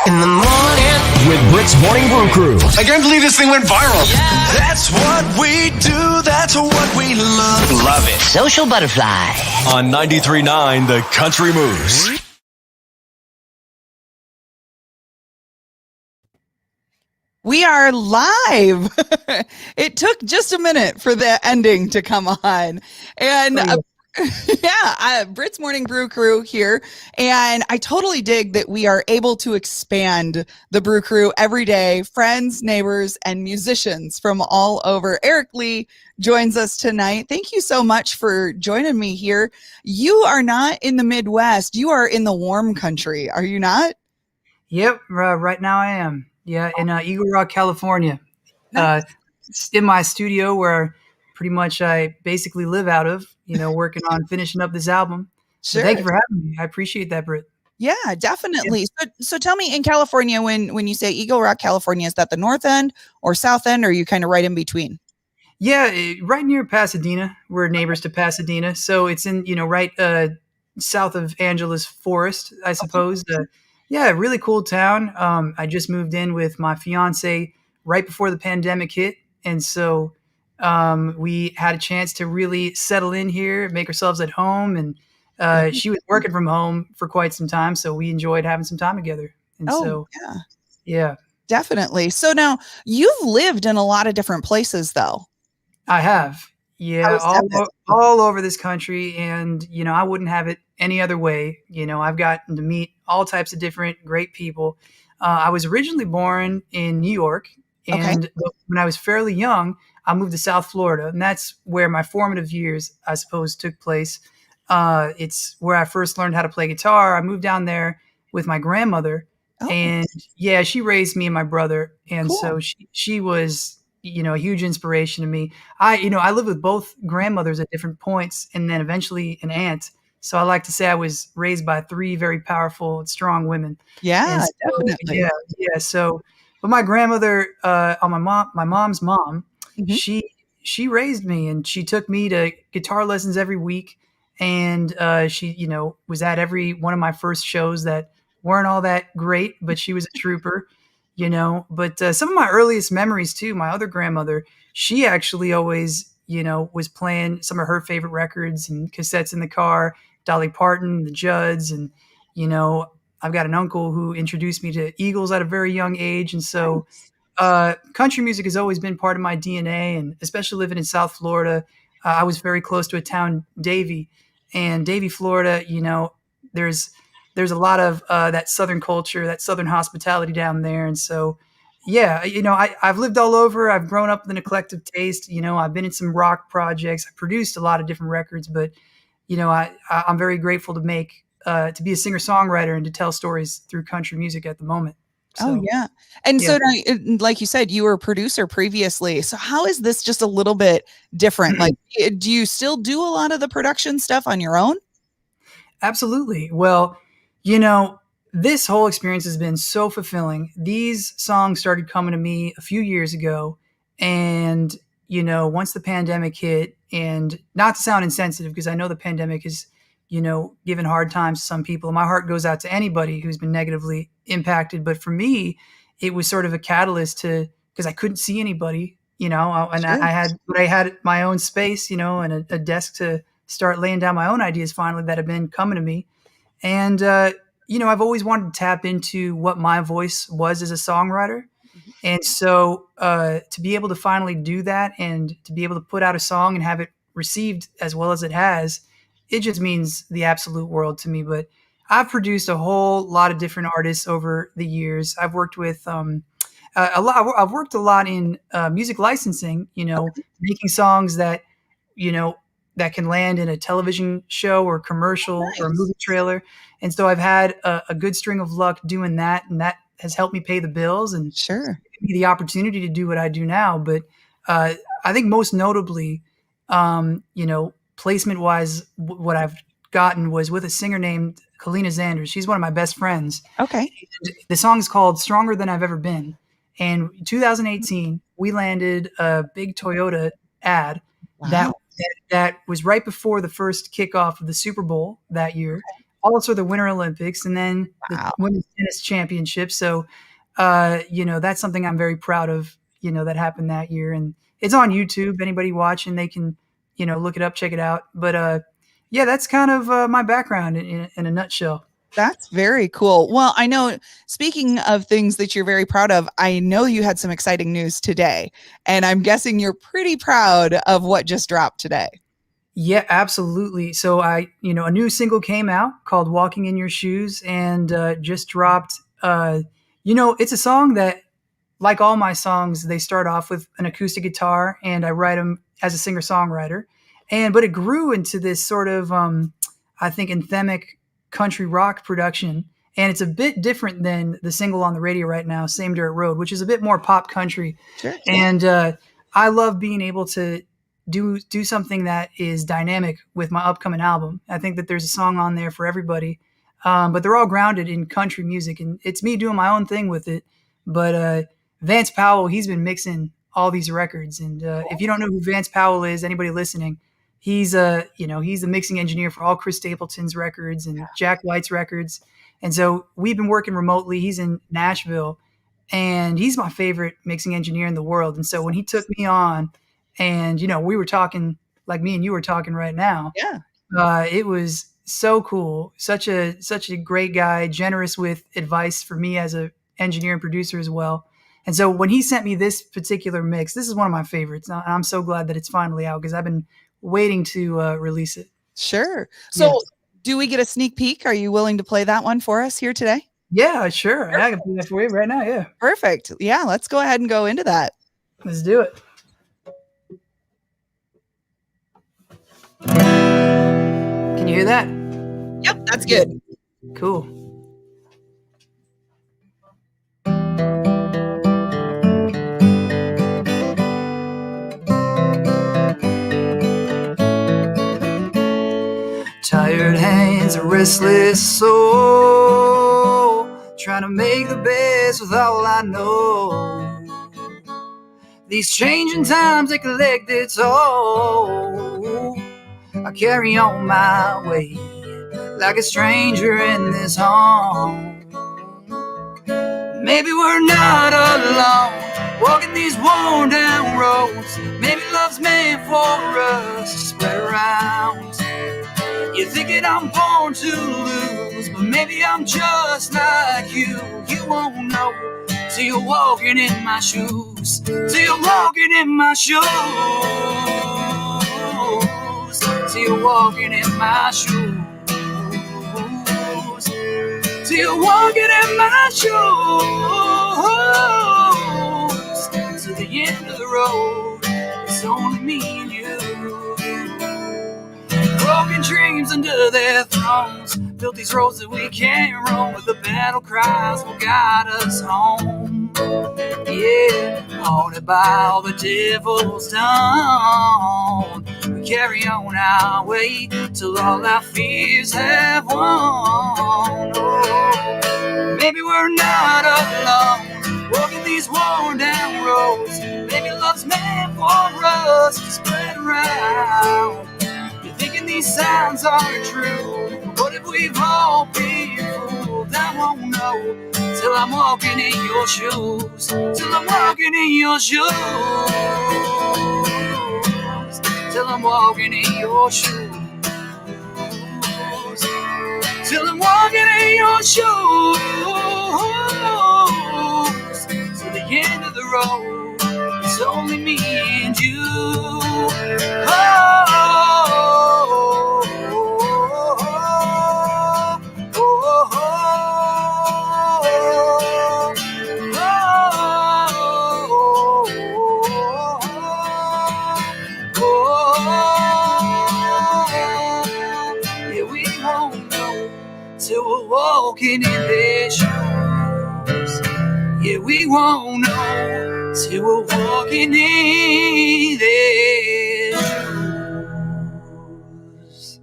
In the morning with Britt's Morning Brew Crew. I can't believe this thing went viral. Yeah. That's what we do. That's what we love. Love it. Social Butterfly. On 93.9 The Country Moves. We are live. It took just a minute for the ending to come on. And Britt's Morning Brew Crew here. And I totally dig that we are able to expand the Brew Crew every day. Friends, neighbors, and musicians from all over. Eric Lee joins us tonight. Thank you so much for joining me here. You are not in the Midwest. You are in the warm country, are you not? Yep, right now I am. Yeah, in Eagle Rock, California. Nice. In my studio where pretty much I basically live out of, working on finishing up this album. So Sure. thank you for having me. I appreciate that, Britt. Yeah, definitely. So tell me, in California, when you say Eagle Rock, California, is that the north end or south end, or are you kind of right in between? Yeah, right near Pasadena. We're neighbors to Pasadena. So it's in, right south of Angeles Forest, I suppose. Yeah, really cool town. I just moved in with my fiance right before the pandemic hit. And so we had a chance to really settle in here, make ourselves at home. And she was working from home for quite some time. So we enjoyed having some time together. And yeah, definitely. So now you've lived in a lot of different places, though. I have. Yeah, all over this country. And, I wouldn't have it any other way. I've gotten to meet all types of different great people. I was originally born in New York. And when I was fairly young, I moved to South Florida. And that's where my formative years, I suppose, took place. It's where I first learned how to play guitar. I moved down there with my grandmother. Oh. And yeah, she raised me and my brother. And Cool. so she was a huge inspiration to me. I lived with both grandmothers at different points and then eventually an aunt. So I like to say I was raised by three very powerful and strong women. Yeah, And so, definitely. Yeah. So, but my grandmother, on my mom's mom, Mhm. she raised me and she took me to guitar lessons every week. And she, was at every one of my first shows that weren't all that great, but she was a trooper. But some of my earliest memories too, my other grandmother, she actually always, was playing some of her favorite records and cassettes in the car, Dolly Parton, the Judds. And, I've got an uncle who introduced me to Eagles at a very young age. And so country music has always been part of my DNA. And especially living in South Florida, I was very close to a town, Davie. And Davie, Florida, there's a lot of that Southern culture, that Southern hospitality down there. And so, yeah, I've lived all over. I've grown up with an eclectic taste. I've been in some rock projects. I produced a lot of different records, but, I'm very grateful to be a singer-songwriter and to tell stories through country music at the moment. Oh, So, yeah. And yeah. so now, like you said, you were a producer previously. So how is this just a little bit different? Like, do you still do a lot of the production stuff on your own? Absolutely. Well, this whole experience has been so fulfilling. These songs started coming to me a few years ago. And, once the pandemic hit, and not to sound insensitive, because I know the pandemic is, given hard times to some people. My heart goes out to anybody who's been negatively impacted. But for me, it was sort of a catalyst because I couldn't see anybody, and Sure. I had my own space, and a desk to start laying down my own ideas finally that have been coming to me. And, I've always wanted to tap into what my voice was as a songwriter. And so to be able to finally do that and to be able to put out a song and have it received as well as it has, it just means the absolute world to me. But I've produced a whole lot of different artists over the years. I've worked with a lot. I've worked a lot in music licensing, making songs that, that can land in a television show or commercial or a Nice. movie trailer. And so I've had a good string of luck doing that. And that has helped me pay the bills and Sure. give me the opportunity to do what I do now. But I think most notably, placement wise, what I've gotten was with a singer named Kalina Zanders. She's one of my best friends. Okay. The song is called Stronger Than I've Ever Been. And in 2018, we landed a big Toyota ad that Wow. that was right before the first kickoff of the Super Bowl that year. also the Winter Olympics, and then Wow. the Women's Tennis Championship. So, that's something I'm very proud of, that happened that year. And it's on YouTube. Anybody watching, they can, look it up, check it out. But yeah, that's kind of my background in a nutshell. That's very cool. Well, I know, speaking of things that you're very proud of, I know you had some exciting news today, and I'm guessing you're pretty proud of what just dropped today. Yeah, absolutely. So a new single came out called "Walking in Your Shoes" and just dropped. It's a song that, like all my songs, they start off with an acoustic guitar, and I write them as a singer-songwriter, but it grew into this sort of, I think, anthemic country rock production, and it's a bit different than the single on the radio right now, "Same Dirt Road," which is a bit more pop country. Sure. And I love being able to do something that is dynamic with my upcoming album. I think that there's a song on there for everybody, but they're all grounded in country music, and it's me doing my own thing with it. But Vance Powell, he's been mixing all these records, and if you don't know who Vance Powell is, anybody listening, he's he's the mixing engineer for all Chris Stapleton's records and Jack White's records. And so we've been working remotely. He's in Nashville, and he's my favorite mixing engineer in the world. And so when he took me on, and we were talking like me and you were talking right now, it was so cool. Such a great guy, generous with advice for me as a engineer and producer as well. And so when he sent me this particular mix, this is one of my favorites. And I'm so glad that it's finally out, because I've been waiting to release it. Sure. So do we get a sneak peek? Are you willing to play that one for us here today? Yeah, sure. I can play that for you right now. Yeah. Perfect. Yeah, let's go ahead and go into that. Let's do it. Can you hear that? Yep, that's good. Cool. Tired hands, a restless soul, trying to make the best with all I know. These changing times, they collect their toll. I carry on my way like a stranger in this home. Maybe we're not alone, walking these worn down roads. Maybe love's meant for us to spread around. You're thinking I'm born to lose, but maybe I'm just like you. You won't know till you're walking in my shoes. Till you're walking in my shoes. Till you're walking in my shoes. Till you're walking in my shoes. To the end of the road, it's only me and you. Broken dreams under their thrones, built these roads that we can't roam, with the battle cries will guide us home. Yeah, haunted by all the devil's done, we carry on our way till all our fears have won. Oh, maybe we're not alone, walking these worn down roads. Maybe love's meant for us to spread around. Thinking these sounds are true, what if we've all been fooled? I won't know till I'm walking in your shoes. Till I'm walking in your shoes. Till I'm walking in your shoes. Till I'm walking in your shoes. To the end of the road, it's only me and you. Walking in their shoes. Yeah, we won't know till we're walking in their shoes.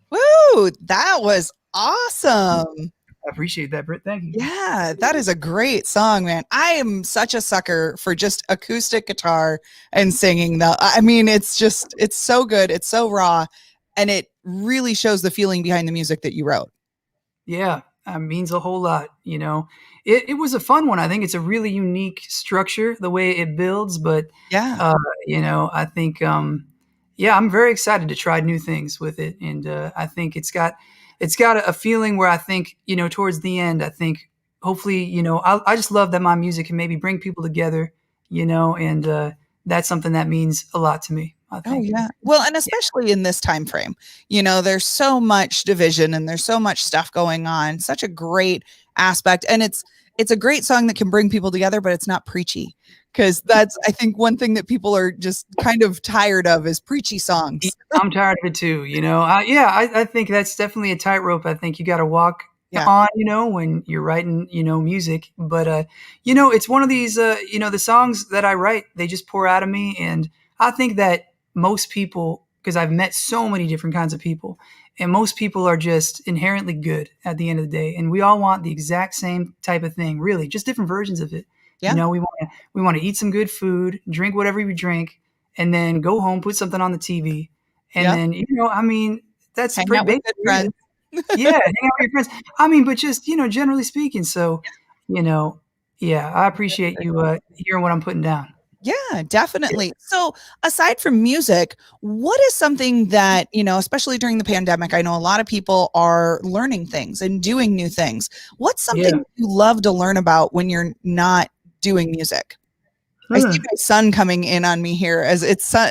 Woo, that was awesome. I appreciate that, Britt. Thank you. Yeah, that is a great song, man. I am such a sucker for just acoustic guitar and singing, though. I mean, it's so good. It's so raw. and it really shows the feeling behind the music that you wrote. Yeah, means a whole lot. It was a fun one. I think it's a really unique structure, the way it builds. But Yeah. I think, yeah, I'm very excited to try new things with it, and I think it's got a feeling where I think, towards the end, I think hopefully, I just love that my music can maybe bring people together, and that's something that means a lot to me, I Oh think. yeah. Well, and especially in this time frame, there's so much division and there's so much stuff going on. Such a great aspect, and it's a great song that can bring people together, but it's not preachy. Because that's, I think, one thing that people are just kind of tired of is preachy songs. I'm tired of it too. I think that's definitely a tightrope. I think you got to walk Yeah. on, when you're writing, music. But, it's one of these, the songs that I write, they just pour out of me. And I think that most people, because I've met so many different kinds of people, and most people are just inherently good at the end of the day. And we all want the exact same type of thing, really, just different versions of it. Yeah. We want to eat some good food, drink whatever we drink, and then go home, put something on the TV, and Yep. then that's Hang pretty out with basic. good friends. Yeah, hang out with your friends. But just generally speaking. So, yeah, I appreciate you hearing what I'm putting down. Yeah, definitely. So, aside from music, what is something that, especially during the pandemic, I know a lot of people are learning things and doing new things. What's something Yeah. you love to learn about when you're not doing music? I see Hmm. my son coming in on me here as it's Oh.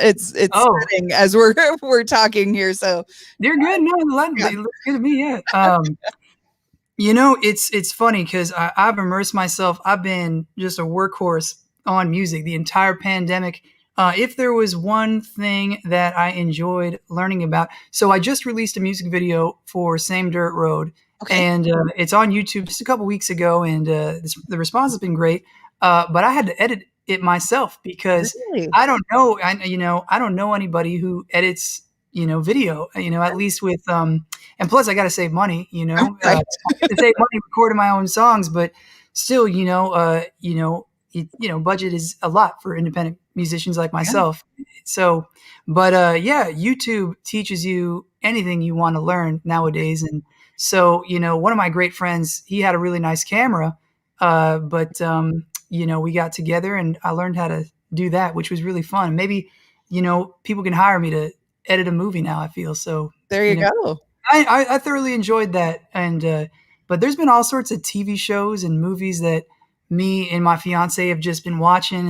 setting as we're talking here. So, They're good. No, Yeah. they look good to me. Yeah. It's funny because I've immersed myself. I've been just a workhorse on music the entire pandemic. If there was one thing that I enjoyed learning about, so I just released a music video for Same Dirt Road, okay. and it's on YouTube just a couple weeks ago, and the response has been great. But I had to edit it myself because Really? I don't know. I don't know anybody who edits video. At least with and plus I got to save money. Right. I get to save money recording my own songs, but still, budget is a lot for independent musicians like myself. So, but yeah, YouTube teaches you anything you want to learn nowadays. And so, one of my great friends, he had a really nice camera, but we got together and I learned how to do that, which was really fun. Maybe, people can hire me to edit a movie now, I feel. So There you know, go. I thoroughly enjoyed that. And, but there's been all sorts of TV shows and movies that me and my fiance have just been watching.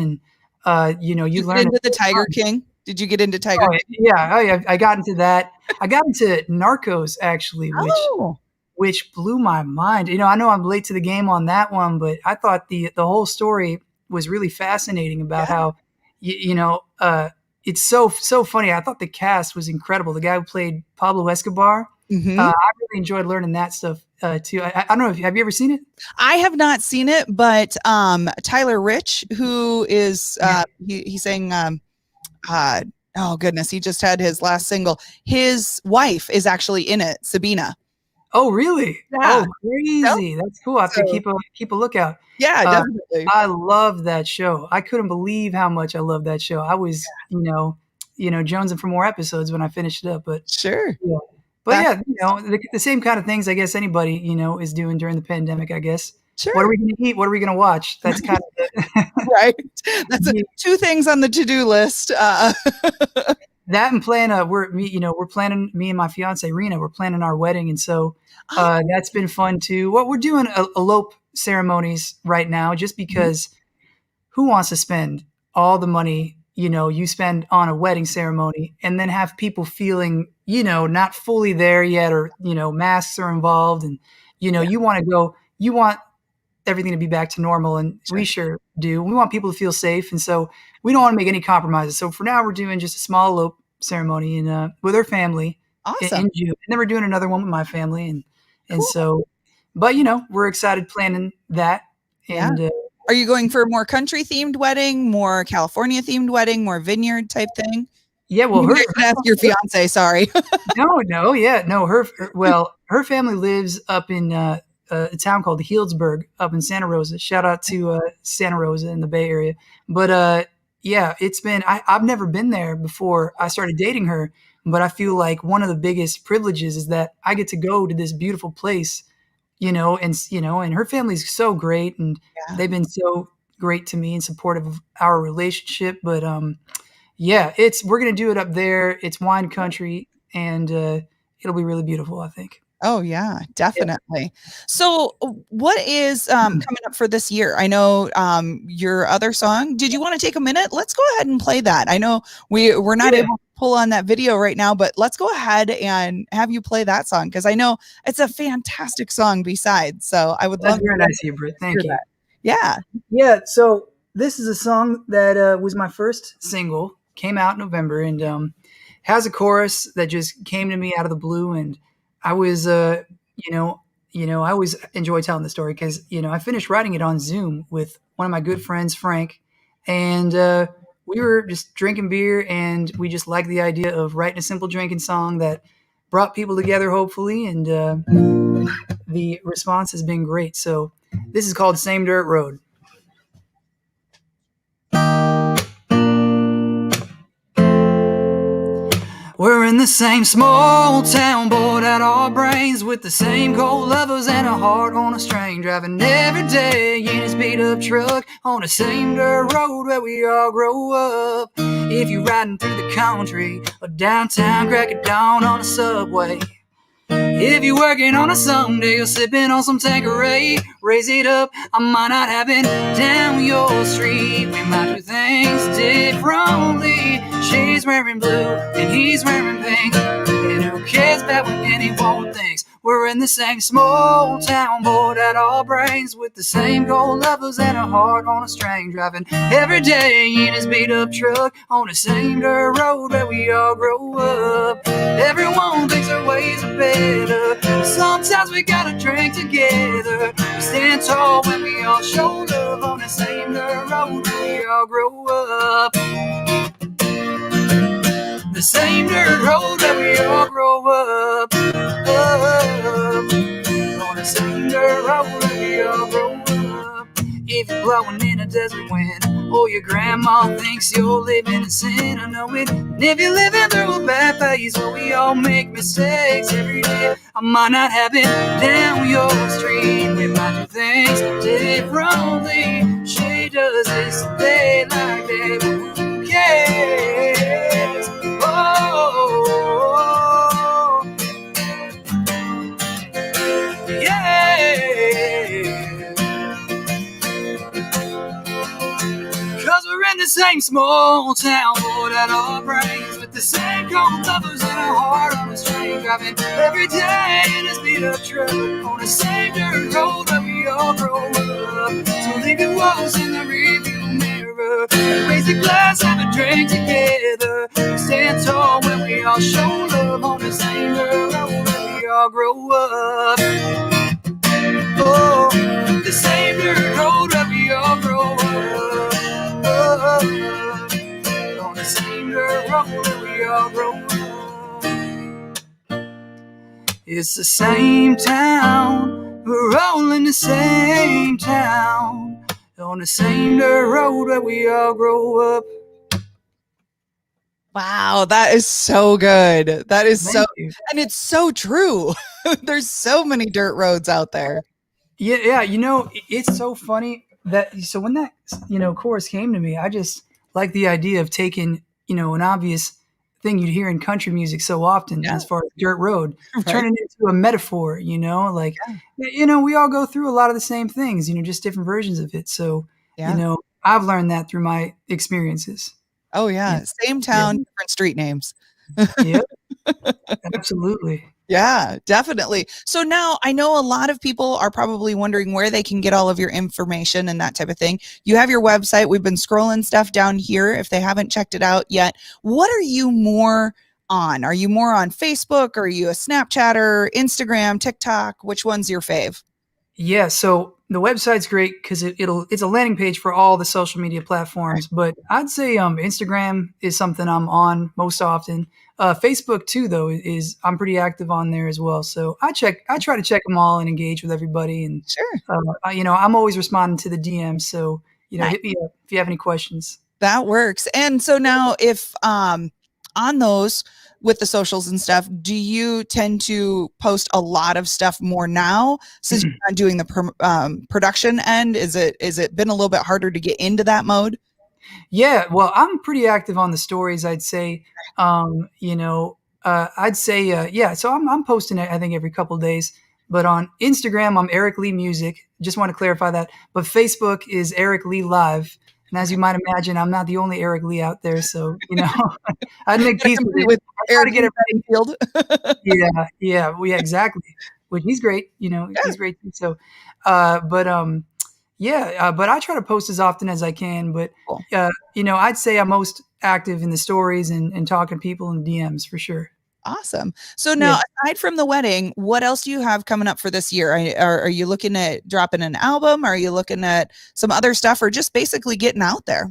And, you Did you get learn. into the Tiger King? Did you get into Tiger Oh, King? yeah, I got into that. I got into Narcos actually, Oh, which blew my mind. I know I'm late to the game on that one, but I thought the whole story was really fascinating about Yeah. how, it's so funny. I thought the cast was incredible. The guy who played Pablo Escobar, mhm. I really enjoyed learning that stuff too. I don't know. Have you ever seen it? I have not seen it, but Tyler Rich, who is he's saying oh goodness, he just had his last single. His wife is actually in it, Sabina. Oh, really? Yeah. Oh, crazy. That's cool. I have to So- keep a lookout. Yeah, definitely. I love that show. I couldn't believe how much I love that show. I was, jonesing for more episodes when I finished it up. But Sure. yeah, but That's- yeah, the same kind of things I guess anybody is doing during the pandemic. I guess. Sure. What are we going to eat? What are we going to watch? That's kind of Right. That's two things on the to-do list. that and plan. We're planning. Me and my fiance Rena. We're planning our wedding, and so that's been fun too. What we're doing elope ceremonies right now, just because who wants to spend all the money you spend on a wedding ceremony and then have people feeling not fully there yet, or masks are involved, and you want everything to be back to normal, and we sure do. We want people to feel safe, and so we don't want to make any compromises. So for now, we're doing just a small elope ceremony and with her family Awesome. in June, and then we're doing another one with my family, and Cool. so, but we're excited planning that, Yeah. and Are you going for a more country themed wedding, more California themed wedding, more vineyard type thing? yeah, well, You guys can ask your fiance, sorry. her family lives up in a town called Healdsburg up in Santa Rosa. Shout out to Santa Rosa in the Bay Area. But yeah, it's been I've never been there before I started dating her, But I feel like one of the biggest privileges is that I get to go to this beautiful place, and her family's so great, and Yeah. they've been so great to me and supportive of our relationship. But yeah, we're gonna do it up there. It's wine country, and it'll be really beautiful, I think. Oh yeah, definitely. So what is coming up for this year? I know your other song. Did you want to take a minute? Let's go ahead and play that. I know we're not Yeah. able to pull on that video right now, but let's go ahead and have you play that song because I know it's a fantastic song besides. So I would That's love very to nice of you, Britt. hear Thank you. that. Yeah. Yeah, so this is a song that was my first single, came out in November, and has a chorus that just came to me out of the blue. And I was, I always enjoy telling the story because I finished writing it on Zoom with one of my good friends, Frank, and we were just drinking beer, and we just liked the idea of writing a simple drinking song that brought people together, hopefully, and the response has been great. So this is called Same Dirt Road. We're in the same small town, bored out our brains, with the same cold lovers and a heart on a string, driving every day in his beat up truck on the same dirt road where we all grow up. If you're riding through the country or downtown, crack it down on the subway. If you're working on a Sunday or sipping on some Tanqueray, raise it up, I might not have been down your street. We might do things differently. She's wearing blue and he's wearing pink, and who cares about what anyone thinks? We're in the same small town, bored out our brains, with the same gold lovers and a heart on a string, driving every day in his beat up truck on the same dirt road where we all grow up. Everyone thinks their ways are better. Sometimes we gotta drink together. We stand tall when we all show love on the same dirt road where we all grow up. The same dirt road that we all grow up. On the same dirt road that we all grow up. If you're blowing in a desert wind, or your grandma thinks you're living in sin, I know it. And if you're living through a bad phase, well, we all make mistakes every day. I might not have been down your street. We might do things differently. She does this day like that, but who cares? Oh, yeah. Cause we're in the same small town, bored out our brains, with the same cold lovers and a heart on a string, driving every day in this beat up truck on the same dirt road where we all grow up. So leave your woes in the rearview mirror, raise a glass, have a drink together. Stand tall when we all show love on the same dirt road where we all grow up. Oh, the same dirt road where we all grow up. On the same dirt road where we all grow up. It's the same town, we're all in the same town, on the same dirt road where we all grow up. Wow, that is so good. That is Thank so, you. and it's so true. There's so many dirt roads out there. Yeah, it's so funny that so when that chorus came to me, I just like the idea of taking an obvious thing you'd hear in country music so often, Yeah. as far as dirt road, Right. turning it into a metaphor. Like we all go through a lot of the same things, just different versions of it. So Yeah. I've learned that through my experiences. Oh yeah. Yeah. Same town, different street names. Yeah, absolutely. Yeah, definitely. So now I know a lot of people are probably wondering where they can get all of your information and that type of thing. You have your website. We've been scrolling stuff down here if they haven't checked it out yet. What are you more on? Are you more on Facebook? Or are you a Snapchatter, Instagram, TikTok? Which one's your fave? Yeah, so the website's great because it's a landing page for all the social media platforms. But I'd say Instagram is something I'm on most often. Facebook too, though, is I'm pretty active on there as well. So I try to check them all and engage with everybody. And Sure. I'm always responding to the DMs. So Nice. hit me up if you have any questions. That works. And so now if on those, with the socials and stuff, do you tend to post a lot of stuff more now since you're not doing the production end? Is it been a little bit harder to get into that mode? Yeah, well, I'm pretty active on the stories, I'd say. Yeah. So I'm posting it, I think, every couple of days. But on Instagram, I'm Eric Lee Music. Just want to clarify that. But Facebook is Eric Lee Live. And as you might imagine, I'm not the only Eric Lee out there. So, I'd make peace with Eric to get it field. Yeah, exactly. Which he's great. He's great too. So, but I try to post as often as I can. But Cool. I'd say I'm most active in the stories and talking to people in the DMs for sure. Awesome. So now, aside from the wedding, what else do you have coming up for this year? Are you looking at dropping an album? Are you looking at some other stuff, or just basically getting out there?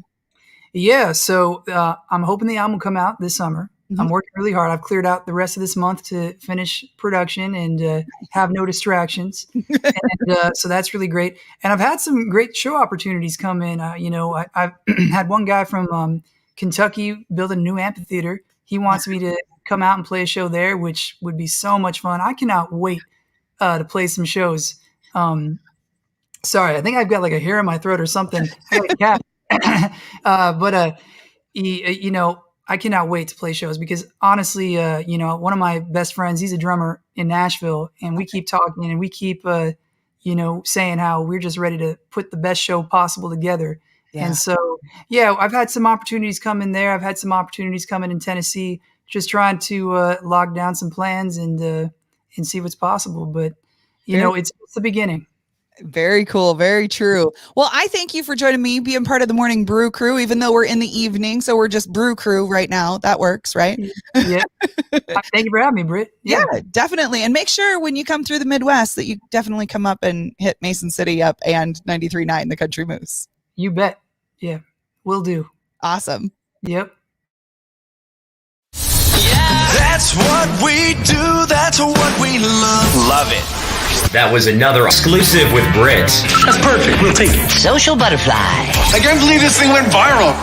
Yeah. So I'm hoping the album will come out this summer. Mm-hmm. I'm working really hard. I've cleared out the rest of this month to finish production and have no distractions. And so that's really great. And I've had some great show opportunities come in. I've had one guy from Kentucky build a new amphitheater. He wants me to come out and play a show there, which would be so much fun. I cannot wait to play some shows. Sorry, I think I've got like a hair in my throat or something. I got a cat. I cannot wait to play shows because honestly, one of my best friends, he's a drummer in Nashville, and we keep talking and we keep, saying how we're just ready to put the best show possible together. Yeah. And so, I've had some opportunities come in there. I've had some opportunities coming in Tennessee, just trying to lock down some plans and see what's possible. But, it's the beginning. Very cool. Very true. Well, I thank you for joining me, being part of the Morning Brew Crew, even though we're in the evening. So we're just Brew Crew right now. That works, right? Yeah. Thank you for having me, Britt. Yeah, definitely. And make sure when you come through the Midwest that you definitely come up and hit Mason City up and 93.9 The Country Moose. You bet. Yeah, will do. Awesome. Yep. That's what we do. That's what we love. Love it. That was another exclusive with Britt. That's perfect. We'll take it. Social butterfly. I can't believe this thing went viral.